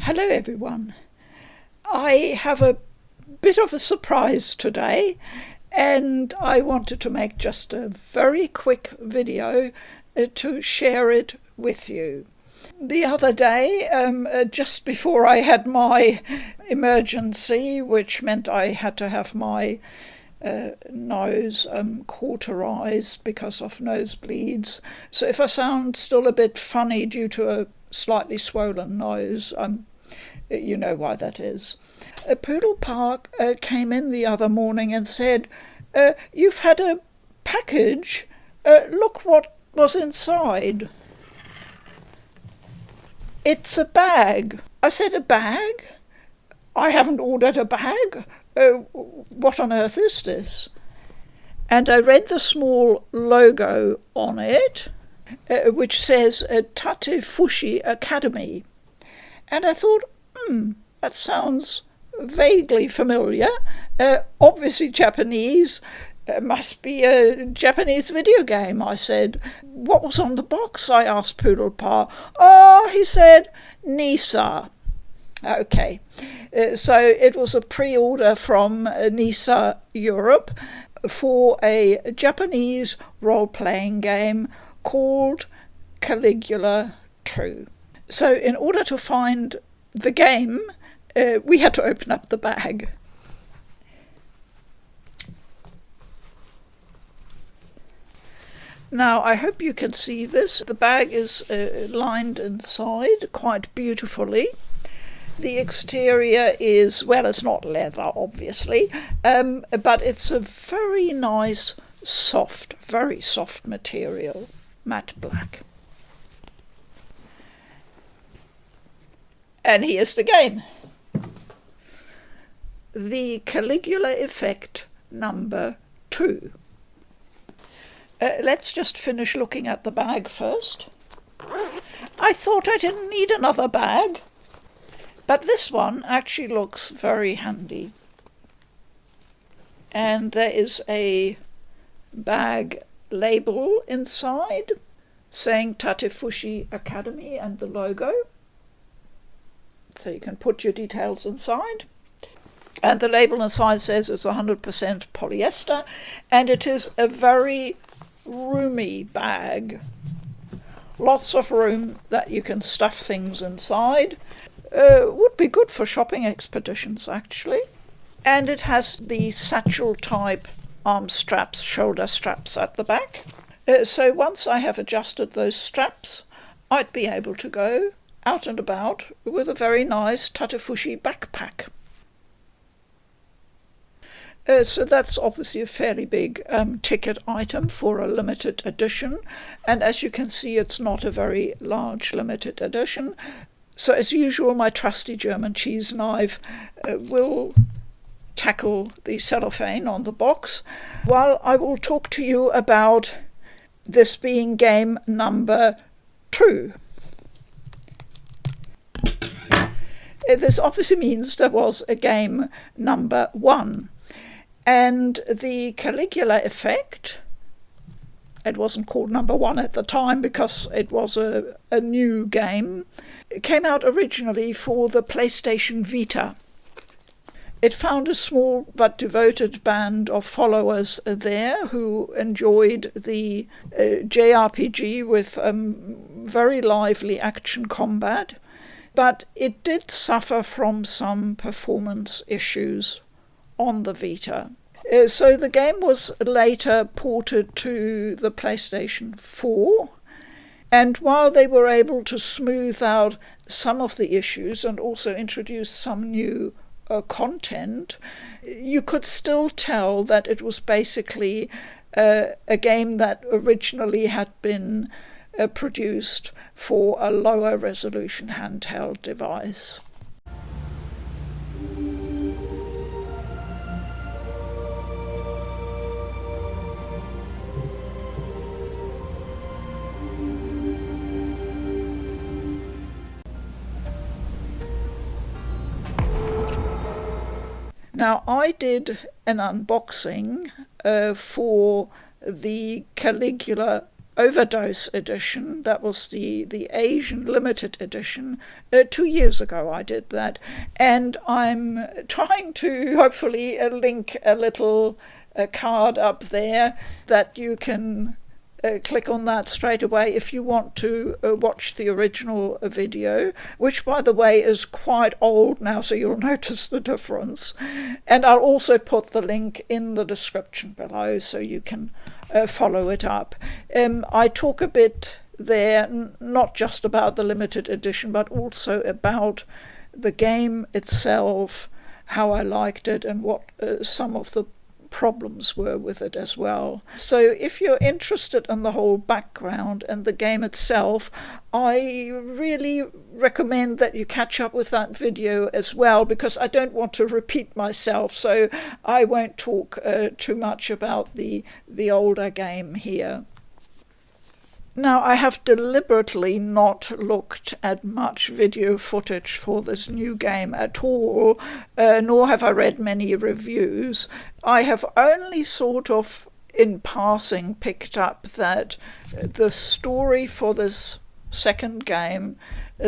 Hello everyone. I have a bit of a surprise today and I wanted to make just a very quick video to share it with you. The other day, just before I had my emergency, which meant I had to have my nose cauterized because of nosebleeds. So if I sound still a bit funny due to a slightly swollen nose, you know why that is. Poodle Park came in the other morning and said, "You've had a package. Look what was inside." "It's a bag." I said, "A bag? I haven't ordered a bag. What on earth is this?" And I read the small logo on it, which says Tate Fushi Academy. And I thought, that sounds vaguely familiar. Obviously Japanese. Must be a Japanese video game, I said. "What was on the box?" I asked Poodle Pa. "Oh," he said, "Nisa." Okay, so it was a pre-order from Nisa Europe for a Japanese role-playing game called Caligula 2. So in order to find the game, we had to open up the bag. Now, I hope you can see this. The bag is lined inside quite beautifully. The exterior is, well, it's not leather, obviously, but it's a very nice, very soft material, matte black. And here's the game. The Caligula Effect number 2. Let's just finish looking at the bag first. I thought I didn't need another bag, but this one actually looks very handy. And there is a bag label inside saying Tate Fushi Academy and the logo. So you can put your details inside. And the label inside says it's 100% polyester, and it is a very roomy bag. Lots of room that you can stuff things inside. Would be good for shopping expeditions, actually. And it has the satchel type arm straps, shoulder straps at the back. So once I have adjusted those straps, I'd be able to go out and about with a very nice Tate Fushi backpack. So that's obviously a fairly big ticket item for a limited edition, and as you can see, it's not a very large limited edition. So as usual, my trusty German cheese knife will tackle the cellophane on the box, while I will talk to you about this being game number 2. This obviously means there was a game number 1. And the Caligula Effect, it wasn't called number 1 at the time because it was a new game, it came out originally for the PlayStation Vita. It found a small but devoted band of followers there who enjoyed the JRPG with very lively action combat, but it did suffer from some performance issues on the Vita. So the game was later ported to the PlayStation 4, and while they were able to smooth out some of the issues and also introduce some new content, you could still tell that it was basically a game that originally had been produced for a lower resolution handheld device. Now, I did an unboxing for the Caligula Overdose edition. That was the Asian limited edition. 2 years ago I did that, and I'm trying to hopefully link a little card up there that you can click on that straight away if you want to watch the original video, which by the way is quite old now, so you'll notice the difference. And I'll also put the link in the description below so you can follow it up. I talk a bit there not just about the limited edition but also about the game itself, how I liked it and what some of the problems were with it as well. So if you're interested in the whole background and the game itself, I really recommend that you catch up with that video as well, because I don't want to repeat myself, so I won't talk too much about the older game here. Now, I have deliberately not looked at much video footage for this new game at all, nor have I read many reviews. I have only sort of in passing picked up that the story for this second game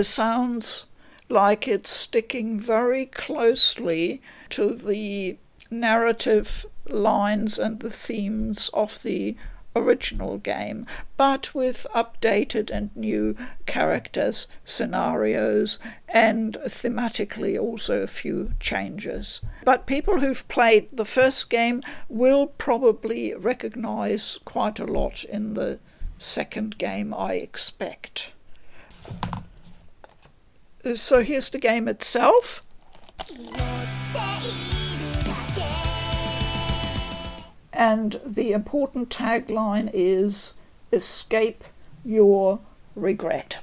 sounds like it's sticking very closely to the narrative lines and the themes of the original game, but with updated and new characters, scenarios, and thematically also a few changes. But people who've played the first game will probably recognize quite a lot in the second game, I expect. So here's the game itself. And the important tagline is "Escape your regret."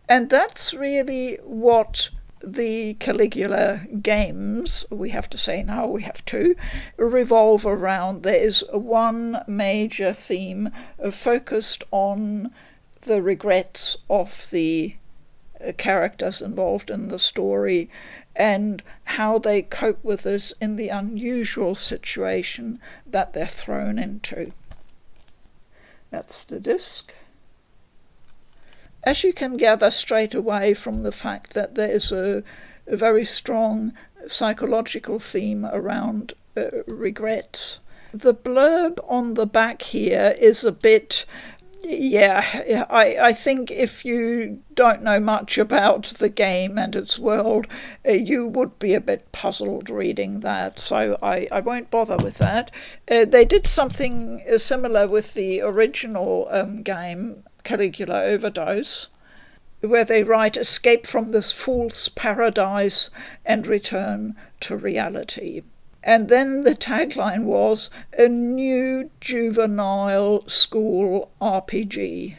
And that's really what the Caligula games, we have to say now, we have two, revolve around. There is one major theme focused on the regrets of the characters involved in the story and how they cope with this in the unusual situation that they're thrown into. That's the disc. As you can gather straight away from the fact that there is a very strong psychological theme around regrets. The blurb on the back here is a bit... I think if you don't know much about the game and its world, you would be a bit puzzled reading that, so I won't bother with that. They did something similar with the original game, Caligula Overdose, where they write, "Escape from this fool's paradise and return to reality." And then the tagline was "a new juvenile school RPG."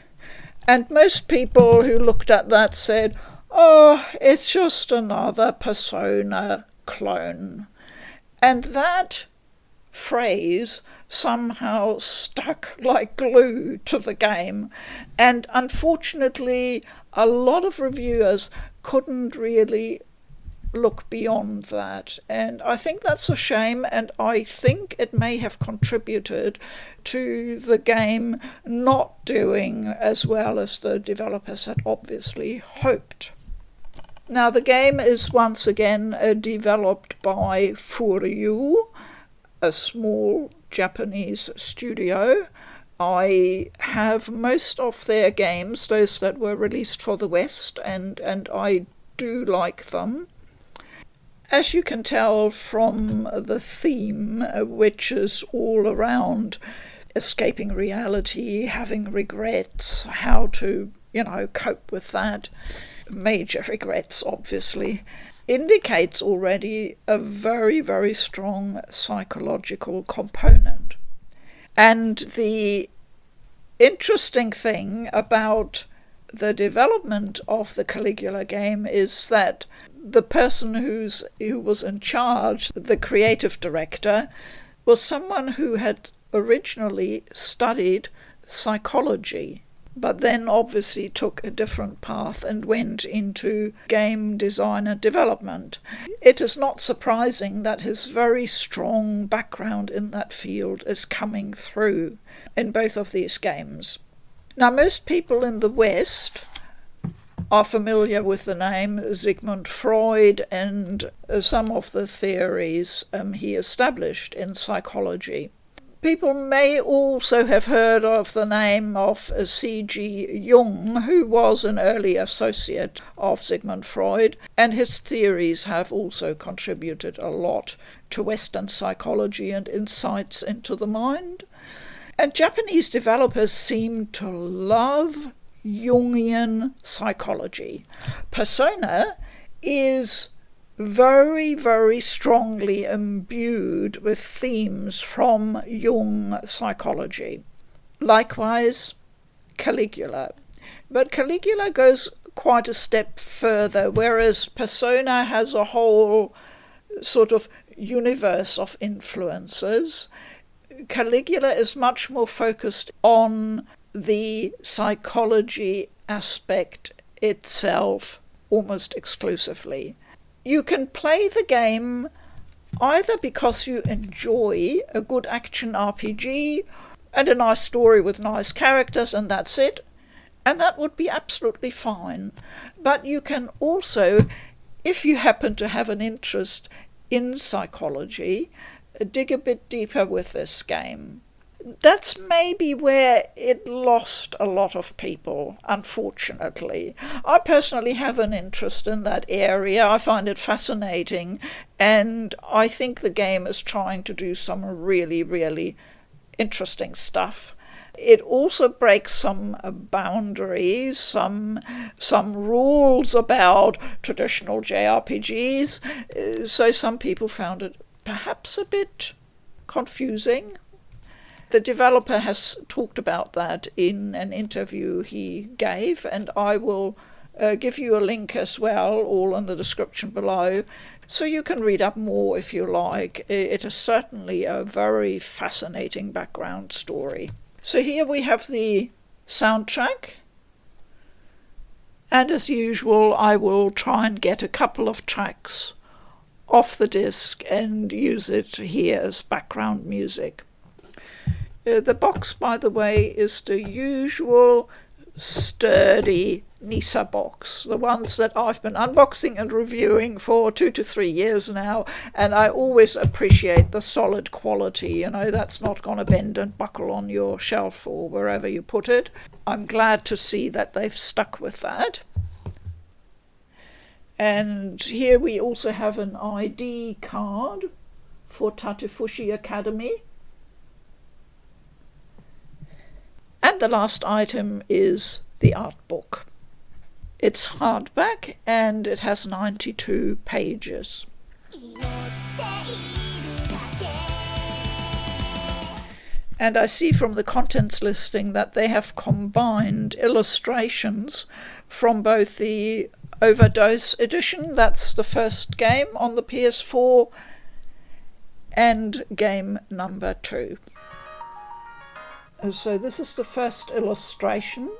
And most people who looked at that said, "Oh, it's just another Persona clone." And that phrase somehow stuck like glue to the game. And unfortunately, a lot of reviewers couldn't really look beyond that, and I think that's a shame, and I think it may have contributed to the game not doing as well as the developers had obviously hoped. Now, the game is once again developed by Furyu, a small Japanese studio. I have most of their games, those that were released for the West, and I do like them. As you can tell from the theme, which is all around escaping reality, having regrets, how to, cope with that, major regrets obviously, indicates already a very, very strong psychological component. And the interesting thing about the development of the Caligula game is that the person who was in charge, the creative director, was someone who had originally studied psychology. but then obviously took a different path and went into game design and development. It is not surprising that his very strong background in that field is coming through in both of these games. Now, most people in the West are familiar with the name Sigmund Freud and some of the theories he established in psychology. People may also have heard of the name of C.G. Jung, who was an early associate of Sigmund Freud, and his theories have also contributed a lot to Western psychology and insights into the mind. And Japanese developers seem to love Jungian psychology. Persona is very, very strongly imbued with themes from Jung psychology. Likewise, Caligula. But Caligula goes quite a step further, whereas Persona has a whole sort of universe of influences. Caligula is much more focused on the psychology aspect itself almost exclusively. You can play the game either because you enjoy a good action RPG and a nice story with nice characters and that's it, and that would be absolutely fine. But you can also, if you happen to have an interest in psychology, dig a bit deeper with this game. That's maybe where it lost a lot of people, unfortunately. I personally have an interest in that area. I find it fascinating, and I think the game is trying to do some really, really interesting stuff. It also breaks some boundaries, some rules about traditional JRPGs, so some people found it perhaps a bit confusing. The developer has talked about that in an interview he gave, and I will give you a link as well, all in the description below, so you can read up more if you like. It is certainly a very fascinating background story. So here we have the soundtrack, and as usual I will try and get a couple of tracks off the disc and use it here as background music. The box, by the way, is the usual sturdy Nisa box, the ones that I've been unboxing and reviewing for 2 to 3 years now, and I always appreciate the solid quality. That's not going to bend and buckle on your shelf or wherever you put it. I'm glad to see that they've stuck with that. And here we also have an ID card for Tatefushi Academy. And the last item is the art book. It's hardback and it has 92 pages. And I see from the contents listing that they have combined illustrations from both the Overdose edition, that's the first game on the PS4, and game number 2. So this is the first illustration,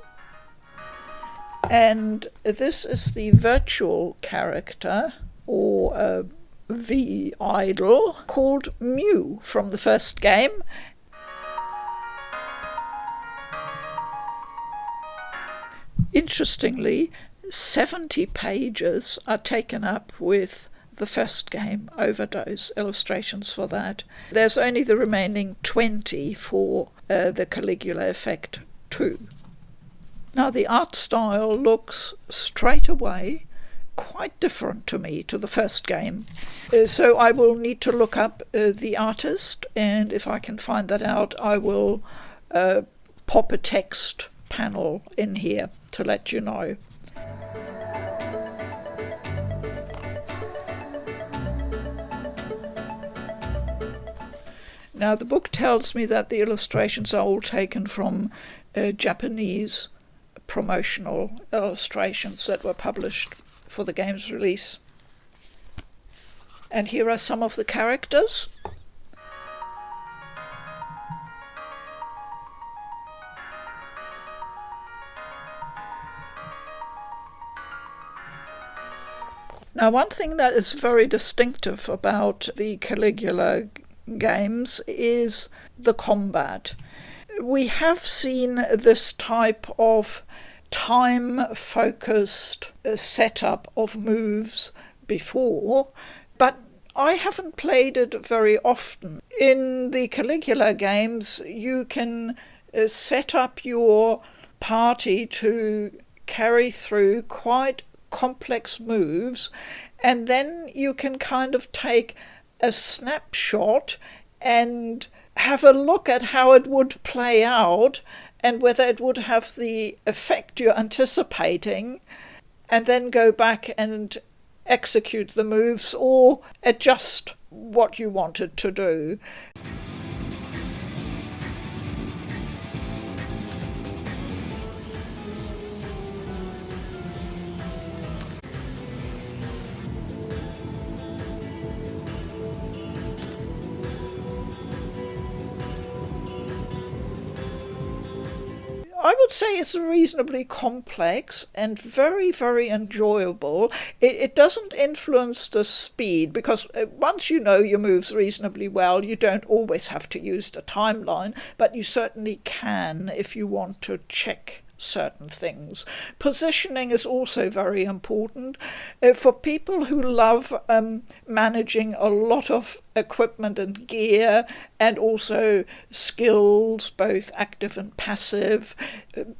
and this is the virtual character, or a V idol, called Mew from the first game. Interestingly, 70 pages are taken up with the first game, Overdose, illustrations for that. There's only the remaining 20 for the Caligula Effect 2. Now the art style looks straight away quite different to me to the first game. So I will need to look up the artist, and if I can find that out I will pop a text panel in here to let you know. Now, the book tells me that the illustrations are all taken from Japanese promotional illustrations that were published for the game's release. And here are some of the characters. Now, one thing that is very distinctive about the Caligula games is the combat. We have seen this type of time-focused setup of moves before, but I haven't played it very often. In the Caligula games, you can set up your party to carry through quite complex moves, and then you can kind of take a snapshot and have a look at how it would play out and whether it would have the effect you're anticipating, and then go back and execute the moves or adjust what you wanted to do. I would say it's reasonably complex and very, very enjoyable. It doesn't influence the speed, because once you know your moves reasonably well, you don't always have to use the timeline, but you certainly can if you want to check certain things. Positioning is also very important. For people who love managing a lot of equipment and gear, and also skills, both active and passive,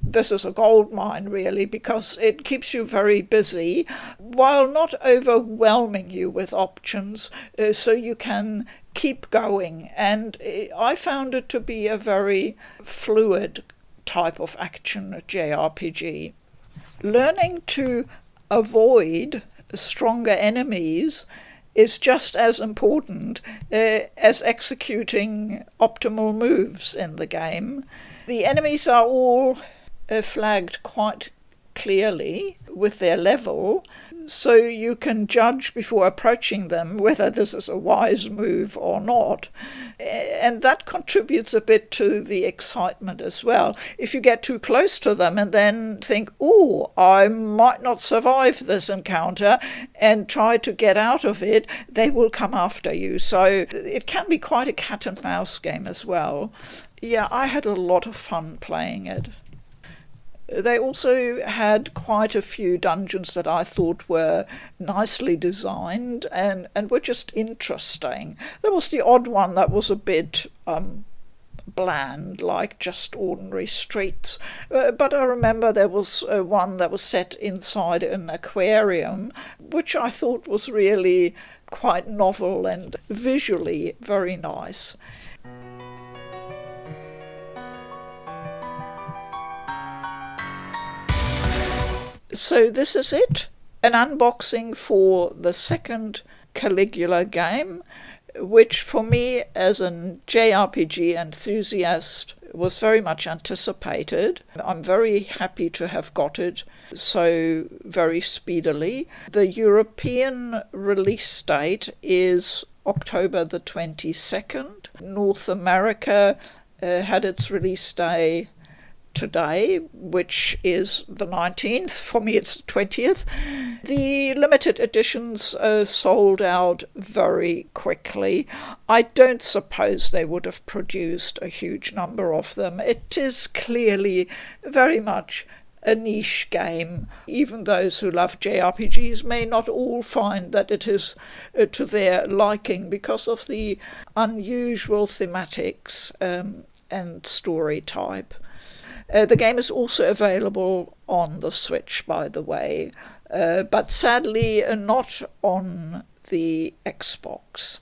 this is a goldmine really, because it keeps you very busy while not overwhelming you with options, so you can keep going. And I found it to be a very fluid type of action JRPG. Learning to avoid stronger enemies is just as important as executing optimal moves in the game. The enemies are all flagged quite clearly with their level, so you can judge before approaching them whether this is a wise move or not. And that contributes a bit to the excitement as well. If you get too close to them and then think, "Oh, I might not survive this encounter," and try to get out of it, they will come after you. So it can be quite a cat and mouse game as well. Yeah, I had a lot of fun playing it. They also had quite a few dungeons that I thought were nicely designed and were just interesting. There was the odd one that was a bit bland, like just ordinary streets. But I remember there was one that was set inside an aquarium, which I thought was really quite novel and visually very nice. So this is it, an unboxing for the second Caligula game, which for me as a JRPG enthusiast was very much anticipated. I'm very happy to have got it so very speedily. The European release date is October the 22nd. North America had its release day today, which is the 19th. For me, it's the 20th. The limited editions sold out very quickly. I don't suppose they would have produced a huge number of them. It is clearly very much a niche game. Even those who love JRPGs may not all find that it is to their liking because of the unusual thematics and story type. The game is also available on the Switch, by the way, but sadly not on the Xbox.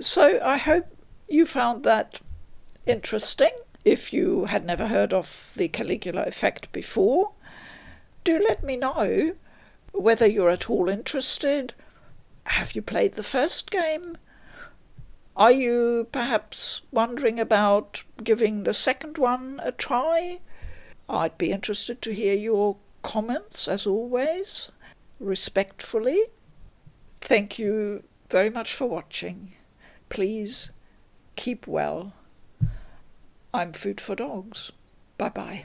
So I hope you found that interesting. If you had never heard of the Caligula effect before, do let me know whether you're at all interested. Have you played the first game? Are you perhaps wondering about giving the second one a try? I'd be interested to hear your comments, as always, respectfully. Thank you very much for watching. Please keep well. I'm Food for Dogs. Bye-bye.